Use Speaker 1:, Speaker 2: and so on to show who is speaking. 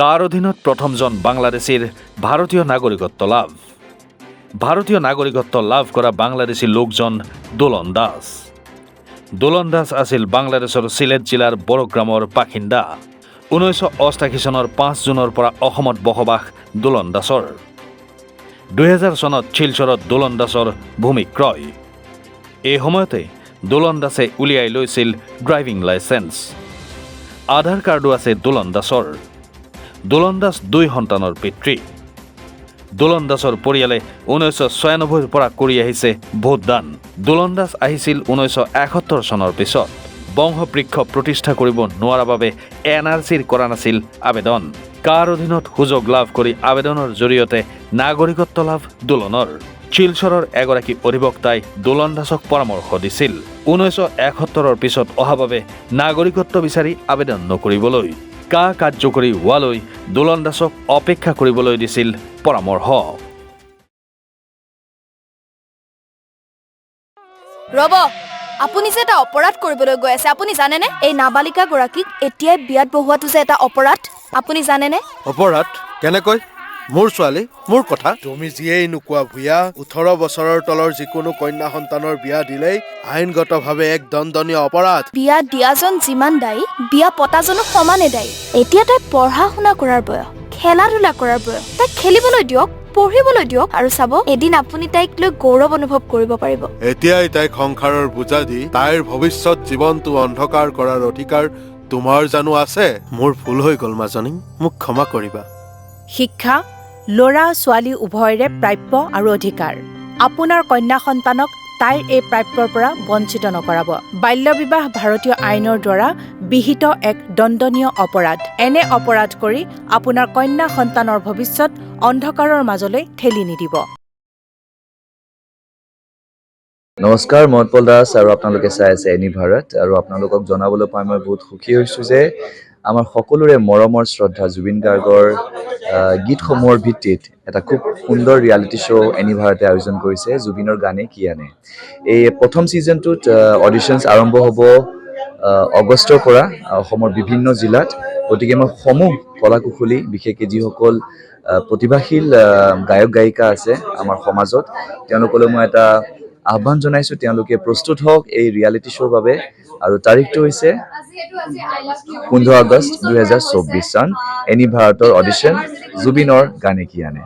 Speaker 1: কাৰ অধীনত প্ৰথমজন বাংলাদেশীৰ ভাৰতীয় নাগৰিকত্ব লাভ। ভাৰতীয় নাগৰিকত্ব লাভ কৰা বাংলাদেশী লোকজন দোলন দাস। দোলন দাস আছিল বাংলাদেশৰ চিলেট জিলাৰ বড়গ্ৰামৰ বাসিন্দা। 1988 চনৰ 5 জুনৰ পৰা অসমত বসবাস দোলন দাসৰ। 2000 চনত শিলচৰত দোলন দাসৰ ভূমি ক্ৰয়। এই সময়তে দোলন দাসে উলিয়াই লৈছিল ড্ৰাইভিং লাইচেন্স। আধাৰ কাৰ্ডো আছে দোলন দাসৰ। দোলন দাস 2 সন্তানৰ পিতৃ। দোলন দাসৰ পৰিয়ালে 1996 পৰা কৰি আহিছে ভোটদান। দোলন দাস আহিছিল 1971 চনৰ পিছত। বংশবৃক্ষ প্ৰতিষ্ঠা কৰিব নোৱাৰাৰ বাবে NRCৰ কৰা নাছিল আবেদন। কাৰ অধীনত সুযোগ লাভ কৰি আবেদনৰ জৰিয়তে নাগৰিকত্ব লাভ দোলনৰ। শিলচৰৰ এগৰাকী অধিবক্তাই দোলন দাসক পৰামৰ্শ দিছিল 1971 পিছত অহা বাবে নাগৰিকত্ব বিচাৰি আবেদন নকৰিবলৈ। কাৰ্যকৰী হোৱালৈ দোলন দাসক অপেক্ষা কৰিবলৈ দিছিল পৰামৰ্শ।
Speaker 2: ৰব, আপুনি যে এটা অপৰাধ কৰিবলৈ গৈ আছে, আপুনি জানেনে? এই নাবালিকা গৰাকীক এতিয়াই বিয়াত বহোৱাটো যে এটা অপৰাধ, আপুনি জানেনে?
Speaker 3: অপৰাধ কেনেকৈ? মোৰ ছোৱালী, মোৰ কথা। তুমি যিয়েই নোকোৱা ভূঞা, 18 বছৰৰ তলৰ যিকোনো কন্যা সন্তানৰ বিয়া দিলেই আইনগতভাৱে এক দণ্ডনীয় অপৰাধ।
Speaker 2: বিয়া দিয়াজন যিমান দায়ী, বিয়া পতাজনো সমানে দায়ী। এতিয়া তাই পঢ়া শুনা কৰাৰ বয়স, খেলা ধূলা কৰাৰ বয়স। তাইক খেলিবলৈ দিয়ক, পঢ়িবলৈ দিয়ক, আৰু চাব এদিন আপুনি তাইক লৈ গৌৰৱ অনুভৱ কৰিব পাৰিব।
Speaker 3: এতিয়াই তাইক সংসাৰৰ বোজা দি তাইৰ ভৱিষ্যত জীৱনটো অন্ধকাৰ কৰাৰ অধিকাৰ তোমাৰ জানো আছে? মোৰ ভুল হৈ গ'ল মাজনী, মোক ক্ষমা কৰিবা।
Speaker 4: শিক্ষা ল'ৰা ছোৱালী উভয়ৰে প্ৰাপ্য আৰু অধিকাৰ। আপোনাৰ কন্যা সন্তানক তাইৰ এই প্ৰাপ্যৰ পৰা বঞ্চিত নকৰাব। বাল্য বিবাহ ভাৰতীয় আইনৰ দ্বাৰা বিহিত এক দণ্ডনীয় অপৰাধ। এনে অপৰাধ কৰি আপোনাৰ কন্যা সন্তানৰ ভৱিষ্যত অন্ধকাৰৰ মাজলৈ ঠেলি নিদিব।
Speaker 5: নমস্কাৰ, মই উৎপল দাস আৰু আপোনালোকে চাই আছে এনি ভাৰত। আৰু আপোনালোকক জনাবলৈ পাই মই বহুত সুখী হৈছোঁ যে আমাৰ সকলোৰে মৰমৰ শ্ৰদ্ধা জুবিন গাৰ্গৰ গীতসমূহৰ ভিত্তিত এটা খুব সুন্দৰ ৰিয়েলিটি শ্ব' এনি ভাৰতে আয়োজন কৰিছে, জুবিনৰ গানে কি আনে। এই প্ৰথম ছিজনটোত অডিশ্যনছ আৰম্ভ হ'ব আগষ্টৰ পৰা অসমৰ বিভিন্ন জিলাত। গতিকে মই সমূহ কলাকুশলী, বিশেষকৈ যিসকল প্ৰতিভাশীল গায়ক গায়িকা আছে আমাৰ সমাজত, তেওঁলোকলৈ মই এটা আহ্বান জনাইছোঁ, তেওঁলোকে প্ৰস্তুত হওক এই ৰিয়েলিটি শ্ব'ৰ বাবে। আৰু তাৰিখটো হৈছে 15 আগষ্ট 2024 চন। এনি ভাৰতৰ অডিশ্যন জুবিনৰ গানে কি আনে।